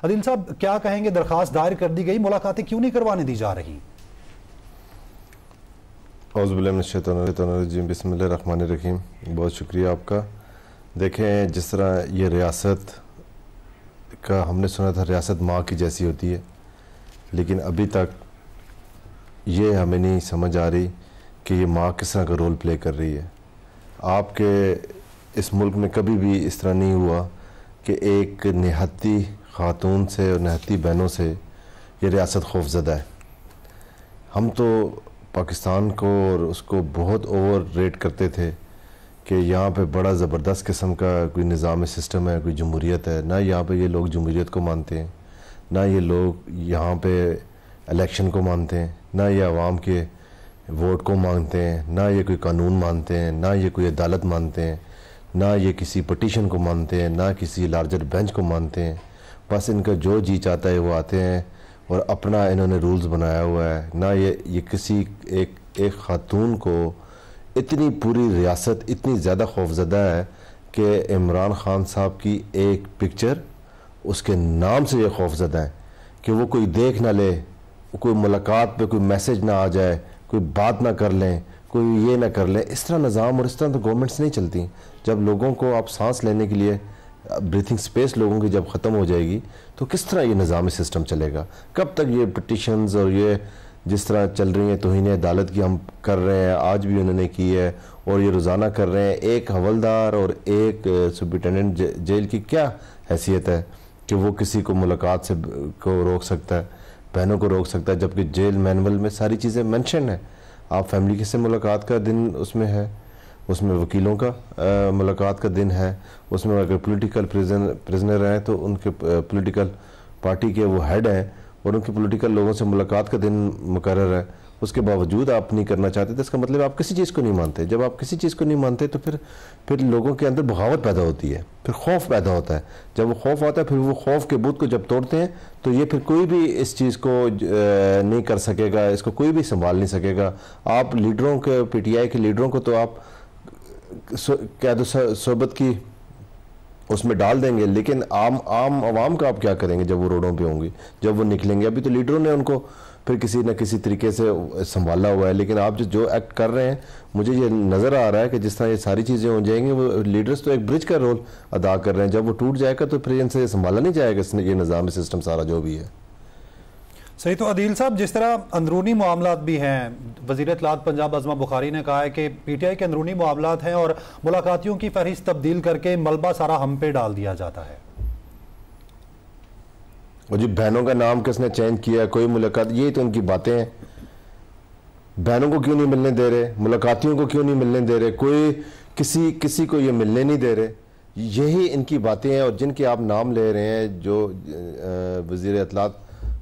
अदील साहब, क्या कहेंगे, दरखास्त दायर कर दी गई, मुलाकातें क्यों नहीं करवाने दी जा रही? औज़ुबिल्लाहि बिस्मिल्लाहिर्रहमानिर्रहीम। बहुत शुक्रिया आपका। देखें, जिस तरह ये रियासत का हमने सुना था रियासत माँ की जैसी होती है, लेकिन अभी तक ये हमें नहीं समझ आ रही कि ये माँ किस तरह का रोल प्ले कर रही है। आपके इस मुल्क में कभी भी इस तरह नहीं हुआ कि एक निहत्ती खातून से और निहत्ती बहनों से ये रियासत खौफज़दा है। हम तो पाकिस्तान को और उसको बहुत ओवर रेट करते थे कि यहाँ पे बड़ा ज़बरदस्त किस्म का कोई निज़ाम सिस्टम है, कोई जमहूरियत है। ना यहाँ पे ये लोग जमहूरियत को मानते हैं, ना ये लोग यहाँ पे इलेक्शन को मानते हैं, ना ये आवाम के वोट को मानते हैं, ना ये कोई कानून मानते हैं, ना ये कोई अदालत मानते हैं, ना ये किसी पटिशन को मानते हैं, ना किसी लार्जर बेंच को मानते हैं। बस इनका जो जी चाहता है वो आते हैं और अपना इन्होंने रूल्स बनाया हुआ है। ना ये किसी एक खातून को इतनी पूरी रियासत इतनी ज़्यादा खौफज़दा है कि इमरान खान साहब की एक पिक्चर उसके नाम से ये खौफज़दा है कि वो कोई देख ना ले, कोई मुलाकात पे कोई मैसेज ना आ जाए, कोई बात ना कर लें, कोई ये ना कर लें। इस तरह निज़ाम और इस तरह तो गवर्नमेंट्स नहीं चलती। जब लोगों को आप सांस लेने के लिए ब्रीथिंग स्पेस लोगों की जब ख़त्म हो जाएगी तो किस तरह ये निज़ामी सिस्टम चलेगा? कब तक ये पिटिशन्स और ये जिस तरह चल रही हैं तौहीन अदालत की हम कर रहे हैं, आज भी उन्होंने की है और ये रोज़ाना कर रहे हैं। एक हवलदार और एक सुपरिटेंडेंट जेल की क्या हैसियत है कि वो किसी को मुलाकात से को रोक सकता है, बहनों को रोक सकता है, जबकि जेल मैनुअल में सारी चीज़ें मेंशन है। आप फैमिली से मुलाकात का दिन उसमें है, उसमें वकीलों का मुलाकात का दिन है, उसमें अगर पॉलिटिकल प्रिजनर हैं तो उनके पॉलिटिकल पार्टी के वो हेड हैं और उनके पॉलिटिकल लोगों से मुलाकात का दिन मुकर्रर है। उसके बावजूद आप नहीं करना चाहते तो इसका मतलब आप किसी चीज़ को नहीं मानते। जब आप किसी चीज़ को नहीं मानते तो फिर लोगों के अंदर बगावत पैदा होती है, फिर खौफ पैदा होता है। जब वो खौफ आता है फिर वो खौफ के बुत को जब तोड़ते हैं तो ये फिर कोई भी इस चीज़ को नहीं कर सकेगा, इसको कोई भी संभाल नहीं सकेगा। आप लीडरों के PTI के लीडरों को तो आप क्या तो सोबत की उसमें डाल देंगे, लेकिन आम आवाम का आप क्या करेंगे जब वो रोडों पे होंगे, जब वो निकलेंगे? अभी तो लीडरों ने उनको फिर किसी न किसी तरीके से संभाला हुआ है, लेकिन आप जो एक्ट कर रहे हैं मुझे ये नज़र आ रहा है कि जिस तरह ये सारी चीज़ें हो जाएंगी वो लीडर्स तो एक ब्रिज का रोल अदा कर रहे हैं। जब वो टूट जाएगा तो फिर इनसे संभाला नहीं जाएगा ये निज़ाम सिस्टम सारा जो भी है। सही। तो अदील साहब, जिस तरह अंदरूनी मामलात भी हैं, वज़ीर इत्तलात पंजाब अज़मा बुखारी ने कहा है कि PTI के अंदरूनी मामलात हैं और मुलाकातियों की फहरिस्त तब्दील करके मलबा सारा हम पे डाल दिया जाता है। और जी बहनों का नाम किसने चेंज किया, कोई मुलाकात, यही तो उनकी बातें हैं। बहनों को क्यों नहीं मिलने दे रहे, मुलाकातियों को क्यों नहीं मिलने दे रहे, कोई किसी को ये मिलने नहीं दे रहे, यही इनकी बातें हैं। और जिनके आप नाम ले रहे हैं जो वज़ीर इत्तलात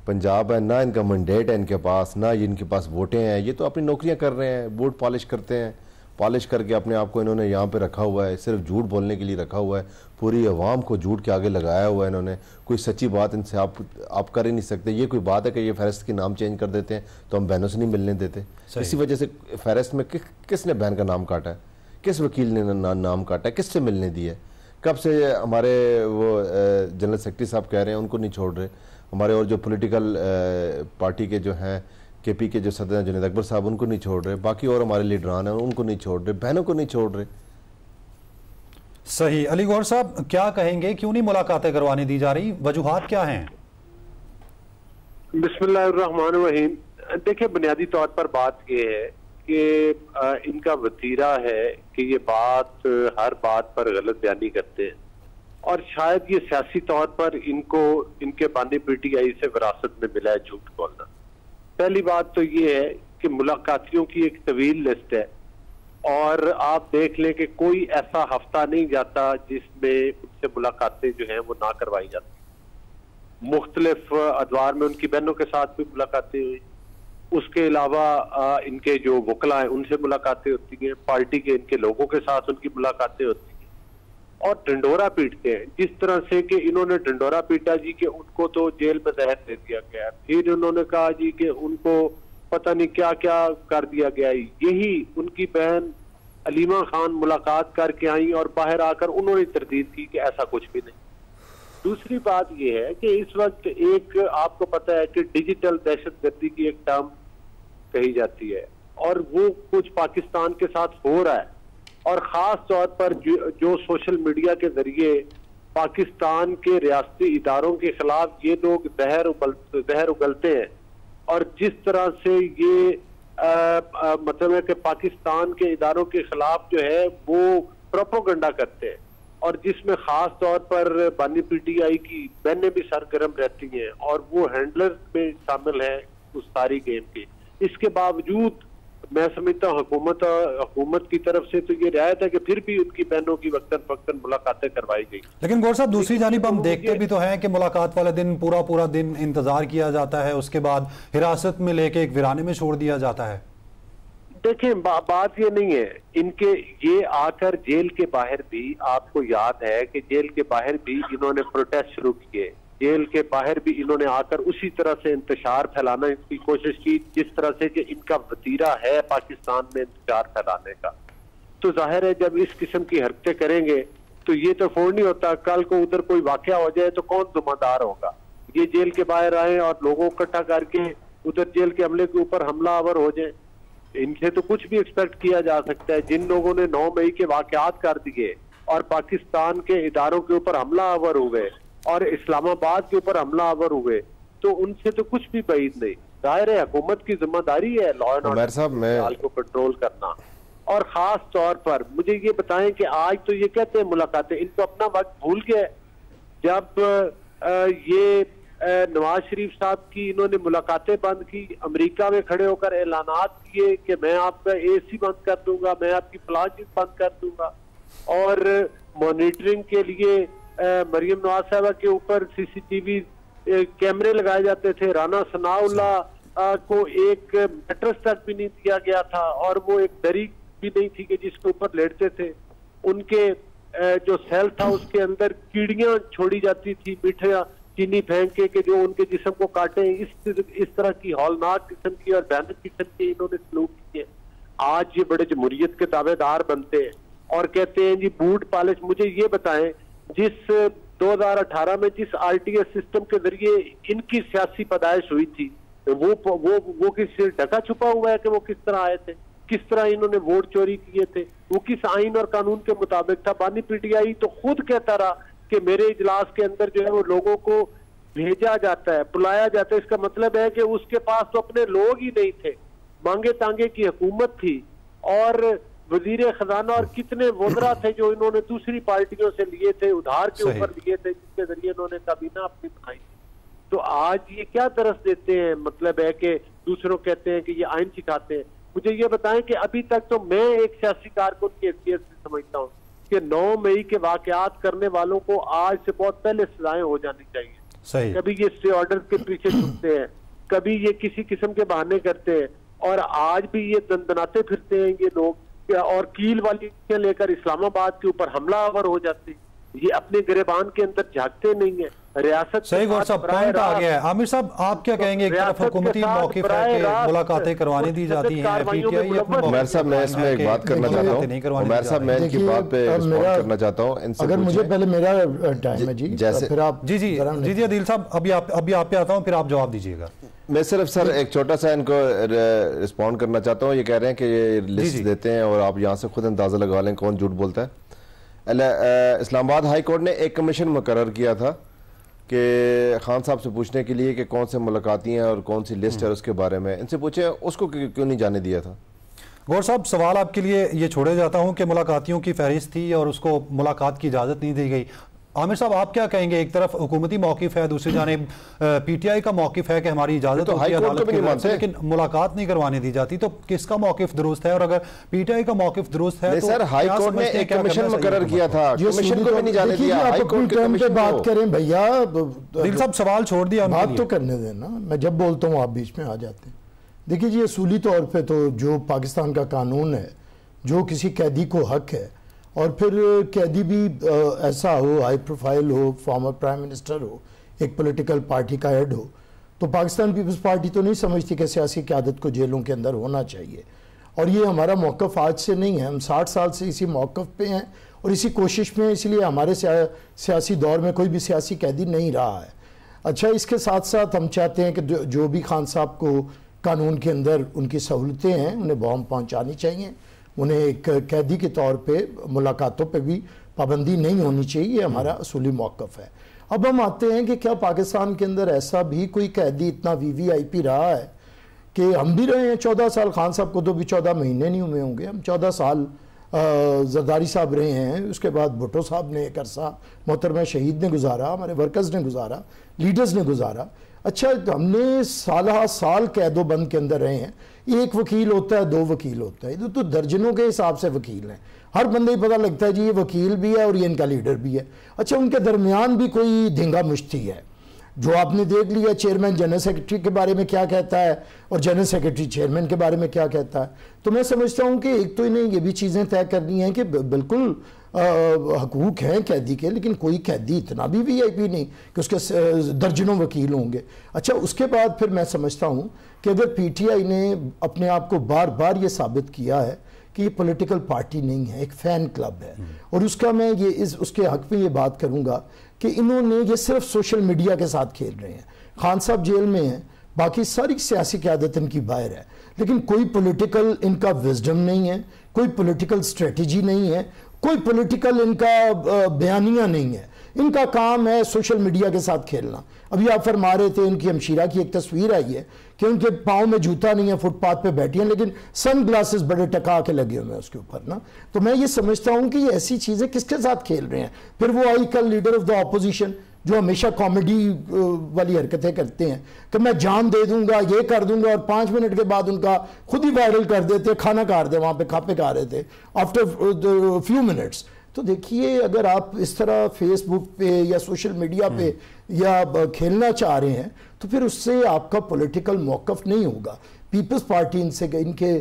पंजाब है, ना इनका मैंडेट है इनके पास, ना इनके पास वोटें हैं। ये तो अपनी नौकरियां कर रहे हैं, वोट पॉलिश करते हैं, पॉलिश करके अपने आप को इन्होंने यहाँ पे रखा हुआ है, सिर्फ झूठ बोलने के लिए रखा हुआ है। पूरी आवाम को झूठ के आगे लगाया हुआ है इन्होंने। कोई सच्ची बात इनसे आप कर ही नहीं सकते। ये कोई बात है कि ये फहरिस्त के नाम चेंज कर देते हैं तो हम बहनों से नहीं मिलने देते? इसी वजह से फहरिस्त में किसने बहन का नाम काटा है, किस वकील ने नाम काटा है, किससे मिलने दिया है? कब से हमारे वो जनरल सेक्रेटरी साहब कह रहे हैं उनको नहीं छोड़ रहे, हमारे और जो पॉलिटिकल पार्टी के जो हैं KP के जो सदर हैं जुनैद अकबर साहब उनको नहीं छोड़ रहे, बाकी और हमारे लीडरान हैं उनको नहीं छोड़ रहे, बहनों को नहीं छोड़ रहे। सही। अली गौहर साहब, क्या कहेंगे, क्यों नहीं मुलाकातें करवाने दी जा रही, वजूहात क्या हैं? बिस्मिल्लाहिर्रहमानिर्रहीम। देखिए, बुनियादी तौर पर बात यह है कि इनका वतीरा है कि ये बात हर बात पर गलत बयानी करते हैं और शायद ये सियासी तौर पर इनको इनके बानी PTI से विरासत में मिला है झूठ बोलना। पहली बात तो ये है कि मुलाकातियों की एक तवील लिस्ट है और आप देख लें कि कोई ऐसा हफ्ता नहीं जाता जिसमें उनसे मुलाकातें जो हैं वो ना करवाई जाती। मुख्तलिफ अदवार में उनकी बहनों के साथ भी मुलाकातें हुई, उसके अलावा इनके जो वकला हैं उनसे मुलाकातें होती हैं, पार्टी के इनके लोगों के साथ उनकी मुलाकातें होती हैं और डंडोरा पीटते हैं। जिस तरह से कि इन्होंने डंडोरा पीटा जी कि उनको तो जेल में जहर दे दिया गया, फिर उन्होंने कहा जी कि उनको पता नहीं क्या क्या कर दिया गया। यही उनकी बहन अलीमा खान मुलाकात करके आई और बाहर आकर उन्होंने तरदीद की कि ऐसा कुछ भी नहीं। दूसरी बात यह है कि इस वक्त एक आपको पता है कि डिजिटल दहशतगर्दी की एक टर्म कही जाती है और वो कुछ पाकिस्तान के साथ हो रहा है, और खास तौर पर जो सोशल मीडिया के जरिए पाकिस्तान के रियासती इदारों के खिलाफ ये लोग जहर उगलते हैं, और जिस तरह से ये मतलब है कि पाकिस्तान के इदारों के खिलाफ जो है वो प्रोपोगंडा करते हैं, और जिसमें खास तौर पर बानी पीटीआई की बहनें भी सरगर्म रहती हैं और वो हैंडलर में शामिल है उस सारी गेम के। इसके बावजूद मैं समझता हूँ हुकूमत की तरफ से तो ये रियायत है कि फिर भी उनकी बहनों की वक्तन फक्तन मुलाकातें करवाई गई। लेकिन गौर साहब, दूसरी जानिब हम देखते भी तो हैं कि मुलाकात वाले दिन पूरा दिन इंतजार किया जाता है, उसके बाद हिरासत में लेके एक वीराने में छोड़ दिया जाता है। देखें, बात ये नहीं है, इनके ये आकर जेल के बाहर भी आपको याद है कि जेल के बाहर भी इन्होंने प्रोटेस्ट शुरू किए, जेल के बाहर भी इन्होंने आकर उसी तरह से इंतशार फैलाने की कोशिश की जिस तरह से कि इनका वतीरा है पाकिस्तान में इंतशार फैलाने का। तो जाहिर है जब इस किस्म की हरकतें करेंगे तो ये तो फोड़ नहीं होता, कल को उधर कोई वाकया हो जाए तो कौन जिम्मेदार होगा। ये जेल के बाहर आए और लोगों को इकट्ठा करके उधर जेल के हमले के ऊपर हमलावर हो जाए, इनसे तो कुछ भी एक्सपेक्ट किया जा सकता है। जिन लोगों ने 9 मई के वाकयात कर दिए और पाकिस्तान के इदारों के ऊपर हमलावर हुए और इस्लामाबाद के ऊपर हमलावर हुए, तो उनसे तो कुछ भी बाइद नहीं। जाहिर है हुकूमत की जिम्मेदारी है लॉ एंड ऑर्डर को कंट्रोल करना। और खास तौर पर मुझे ये बताएं कि आज तो ये कहते हैं मुलाकातें, इनको अपना वक्त भूल गए जब ये नवाज शरीफ साहब की इन्होंने मुलाकातें बंद की, अमेरिका में खड़े होकर ऐलानात किए कि मैं आपका AC बंद कर दूंगा, मैं आपकी फलां चीज बंद कर दूंगा, और मॉनिटरिंग के लिए मरियम नवाज साहबा के ऊपर CCTV कैमरे लगाए जाते थे। राना सनाउल्लाह को एक मैट्रेस तक भी नहीं दिया गया था और वो एक दरी भी नहीं थी कि जिसके ऊपर लेटते थे। उनके जो सेल था उसके अंदर कीड़ियां छोड़ी जाती थी, मिठाइयां चीनी फेंक के जो उनके जिस्म को काटे। इस तरह की हौलनाक किस्म की और भयानक किस्म के इन्होंने सलूक किए। आज ये बड़े जमहूरियत के दावेदार बनते हैं और कहते हैं जी बूट पॉलिश। मुझे ये बताएं, जिस 2018 में जिस RTS सिस्टम के जरिए इनकी सियासी पैदाइश हुई थी, वो किस ढका छुपा हुआ है कि वो किस तरह आए थे, किस तरह इन्होंने वोट चोरी किए थे, वो किस आइन और कानून के मुताबिक था। बानी पीटीआई तो खुद कहता रहा कि मेरे इजलास के अंदर जो है वो लोगों को भेजा जाता है, बुलाया जाता है। इसका मतलब है कि उसके पास तो अपने लोग ही नहीं थे, मांगे तांगे की हुकूमत थी और वजीर खजाना और कितने वज़रा थे जो इन्होंने दूसरी पार्टियों से लिए थे, उधार के ऊपर लिए थे, जिसके जरिए इन्होंने काबीना अपनी बनाई। तो आज ये क्या तरस देते हैं, मतलब है कि दूसरों कहते हैं कि ये आइन सिखाते हैं। मुझे ये बताएं कि अभी तक तो मैं एक सियासी कारकुन की हैसियत से समझता हूँ कि 9 मई के वाकयात करने वालों को आज से बहुत पहले सजाएं हो जानी चाहिए। सही। कभी ये स्टे ऑर्डर के पीछे छुपते हैं, कभी ये किसी किस्म के बहाने करते हैं, और आज भी ये दंदनाते फिरते हैं ये लोग, और कील वाली लेकर इस्लामाबाद के ऊपर हमलावर हो जाते हैं। ये अपने गिरेबान के अंदर झांकते नहीं है। रियासत सही गौर साहब, पॉइंट आ गया है। आमिर साहब, आप क्या कहेंगे? एक तरफ हुकूमती मौक़िफ़ है कि मुलाकातें करवाने दी जाती हैं, उमर साहब मैं इसमें एक बात करना चाहता हूँ। उमर साहब मैं इनकी बात पे रिस्पॉन्ड करना चाहता हूँ। अगर मुझे पहले मेरा टाइम है जी, जैसे फिर आप जी आदिल साहब, अभी आप पे आता हूँ, फिर आप जवाब दीजिएगा। मैं सिर्फ सर एक छोटा सा इनको रिस्पॉन्ड करना चाहता हूँ। ये कह रहे हैं कि ये लिस्ट देते हैं और आप यहाँ से खुद अंदाजा लगा लें कौन झूठ बोलता है। इस्लामाबाद हाई कोर्ट ने एक कमीशन मुकर्रर किया था कि खान साहब से पूछने के लिए कि कौन से मुलाकाती हैं और कौन सी लिस्ट है उसके बारे में। इनसे पूछे उसको क्यों नहीं जाने दिया था। गौर साहब, सवाल आपके लिए ये छोड़े जाता हूँ कि मुलाकातियों की फहरिस्त थी और उसको मुलाकात की इजाज़त नहीं दी गई। आमिर साहब, आप क्या कहेंगे? एक तरफ हुकूमती मौक़िफ़ है, दूसरी जानिब PTI का मौक़िफ़ है कि हमारी इजाज़त होती है अदालत की तरफ से, लेकिन मुलाकात नहीं करवाने दी जाती। तो किसका मौक़िफ़ दुरुस्त है? और अगर PTI का मौक़िफ़ दुरुस्त है तो सर हाई कोर्ट ने एक कमीशन मुकर्रर किया था, कमीशन को भी नहीं जाने दिया। हाई कोर्ट के कमीशन पे बात करें भैया, दिल साहब सवाल छोड़ दिया, बात तो करने देना। मैं जब बोलता हूँ आप बीच में आ जाते हैं। देखिए जी, असूली तौर पर तो जो पाकिस्तान का कानून है, जो किसी कैदी को हक है, और फिर कैदी भी ऐसा हो, हाई प्रोफाइल हो, फॉर्मर प्राइम मिनिस्टर हो, एक पॉलिटिकल पार्टी का हेड हो, तो पाकिस्तान पीपल्स पार्टी तो नहीं समझती कि सियासी क़यादत को जेलों के अंदर होना चाहिए। और ये हमारा मौक़िफ़ आज से नहीं है, हम 60 साल से इसी मौक़िफ़ पे हैं और इसी कोशिश में इसलिए हमारे सियासी दौर में कोई भी सियासी कैदी नहीं रहा है। अच्छा, इसके साथ साथ हम चाहते हैं कि जो भी खान साहब को कानून के अंदर उनकी सहूलतें हैं उन्हें बहुत पहुँचानी चाहिए। उन्हें एक कैदी के तौर पे मुलाकातों पे भी पाबंदी नहीं होनी चाहिए, ये हमारा असूली मौक़िफ़ है। अब हम आते हैं कि क्या पाकिस्तान के अंदर ऐसा भी कोई कैदी इतना VVIP रहा है कि हम भी रहे हैं 14 साल, खान साहब को तो भी 14 महीने नहीं हुए होंगे, हम 14 साल जरदारी साहब रहे हैं, उसके बाद भुट्टो साहब ने एक अरसा मोहतरमा शहीद ने गुजारा, हमारे वर्कर्स ने गुजारा, लीडर्स ने गुजारा। अच्छा, हमने साल कैदो बंद के अंदर रहे हैं। एक वकील होता है, 2 वकील होता है, तो दर्जनों के हिसाब से वकील हैं। हर बंदे ही पता लगता है जी ये वकील भी है और ये इनका लीडर भी है। अच्छा, उनके दरमियान भी कोई धींगा मुश्ती है। जो आपने देख लिया चेयरमैन जनरल सेक्रेटरी के बारे में क्या कहता है और जनरल सेक्रेटरी चेयरमैन के बारे में क्या कहता है। तो मैं समझता हूँ कि एक तो इन्हें ये भी चीज़ें तय करनी है कि बिल्कुल हकूक हैं कैदी के, लेकिन कोई कैदी इतना भी VIP नहीं कि उसके दर्जनों वकील होंगे। अच्छा, उसके बाद फिर मैं समझता हूँ कि अगर PTI ने अपने आप को बार बार ये साबित किया है कि ये पॉलिटिकल पार्टी नहीं है, एक फ़ैन क्लब है, और उसका मैं ये उसके हक में ये बात करूँगा कि इन्होंने ये सिर्फ सोशल मीडिया के साथ खेल रहे हैं। खान साहब जेल में हैं, बाकी सारी सियासी क़यादत इनकी बाहर है, लेकिन कोई पॉलिटिकल इनका विजडम नहीं है, कोई पॉलिटिकल स्ट्रेटजी नहीं है, कोई पॉलिटिकल इनका बयानिया नहीं है। इनका काम है सोशल मीडिया के साथ खेलना। अभी आप फरमा रहे थे इनकी हमशीरा की एक तस्वीर आई है कि उनके पाँव में जूता नहीं है, फुटपाथ पे बैठी हैं, लेकिन सन ग्लासेस बड़े टका के लगे हुए हैं उसके ऊपर ना। तो मैं ये समझता हूँ कि ये ऐसी चीज़ें किसके साथ खेल रहे हैं। फिर वो आई कल लीडर ऑफ द ऑपोजिशन जो हमेशा कॉमेडी वाली हरकतें करते हैं कि मैं जान दे दूंगा, ये कर दूंगा, और 5 मिनट के बाद उनका खुद ही वायरल कर देते, खाना खा रहे थे वहाँ पे, खापे खा रहे थे आफ्टर फ्यू मिनट्स। तो देखिए, अगर आप इस तरह फेसबुक पे या सोशल मीडिया पे या खेलना चाह रहे हैं तो फिर उससे आपका पॉलिटिकल मौक़िफ़ नहीं होगा। पीपल्स पार्टी इनसे इनके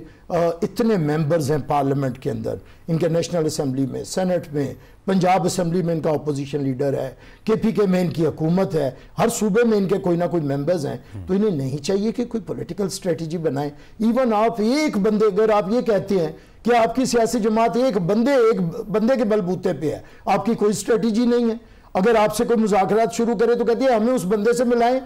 इतने मेंबर्स हैं पार्लियामेंट के अंदर, इनके नेशनल असेंबली में, सेनेट में, पंजाब असेंबली में इनका अपोजिशन लीडर है, KPK में इनकी हुकूमत है, हर सूबे में इनके कोई ना कोई मेंबर्स हैं। तो इन्हें नहीं चाहिए कि कोई पॉलिटिकल स्ट्रेटजी बनाएं। इवन आप एक बंदे, अगर आप ये कहते हैं कि आपकी सियासी जमात एक बंदे के बलबूते पे है, आपकी कोई स्ट्रेटजी नहीं है। अगर आपसे कोई मुज़ाकरात शुरू करे तो कहती है हमें उस बंदे से मिलाएं,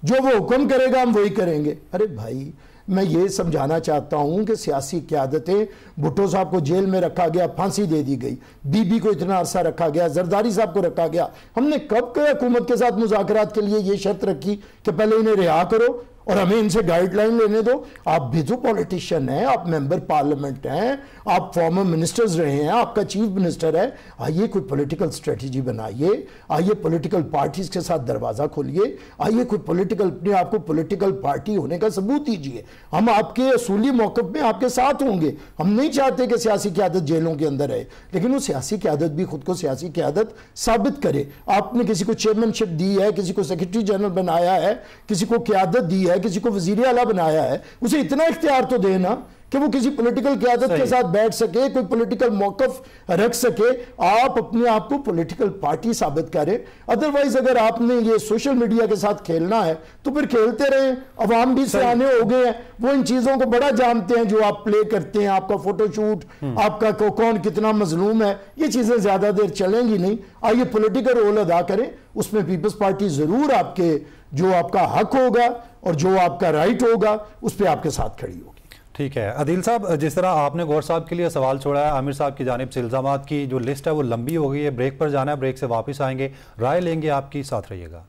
जो वो हुक्म करेगा हम वही करेंगे। अरे भाई, मैं ये समझाना चाहता हूं कि सियासी क़यादतें, भुट्टो साहब को जेल में रखा गया, फांसी दे दी गई, बीबी को इतना अरसा रखा गया, जरदारी साहब को रखा गया। हमने कब हुकूमत के साथ मुज़ाकरात के लिए ये शर्त रखी कि पहले इन्हें रिहा करो और हमें इनसे गाइडलाइन लेने दो? आप भी तो पॉलिटिशियन हैं, आप मेंबर पार्लियामेंट हैं, आप फॉर्मर मिनिस्टर्स रहे हैं, आपका चीफ मिनिस्टर है। आइए कोई पॉलिटिकल स्ट्रेटजी बनाइए, आइए पॉलिटिकल पार्टीज के साथ दरवाज़ा खोलिए, आइए कोई पॉलिटिकल, अपने आपको पॉलिटिकल पार्टी होने का सबूत दीजिए। हम आपके असूली मौक़िफ़ में आपके साथ होंगे। हम नहीं चाहते कि सियासी क़यादत जेलों के अंदर रहे, लेकिन वो सियासी क़यादत भी खुद को सियासी क़यादत साबित करे। आपने किसी को चेयरमैनशिप दी है, किसी को सेक्रेटरी जनरल बनाया है, किसी को क़यादत दी है, किसी को वज़ीर आला बनाया है, उसे इतना इख्तियार तो देना कि वो किसी पॉलिटिकल क़यादत के साथ बैठ सके, कोई पॉलिटिकल मौक़िफ़ रख सके। आप अपने आप को पॉलिटिकल पार्टी साबित करें। अदरवाइज अगर आपने ये सोशल मीडिया के साथ खेलना है तो फिर खेलते रहें। अवाम भी सियाने हो गए हैं, वो इन चीज़ों को बड़ा जानते हैं जो आप प्ले करते हैं। आपका फोटोशूट, आपका कौन कितना मजलूम है, ये चीज़ें ज़्यादा देर चलेंगी नहीं। आइए पॉलिटिकल रोल अदा करें, उसमें पीपल्स पार्टी ज़रूर आपके, जो आपका हक होगा और जो आपका राइट होगा, उस पर आपके साथ खड़ी होगी। ठीक है अदील साहब, जिस तरह आपने गौर साहब के लिए सवाल छोड़ा है, आमिर साहब की जानिब से इल्ज़ामात की जो लिस्ट है वो लंबी हो गई है। ब्रेक पर जाना है, ब्रेक से वापस आएंगे, राय लेंगे आपकी, साथ रहिएगा।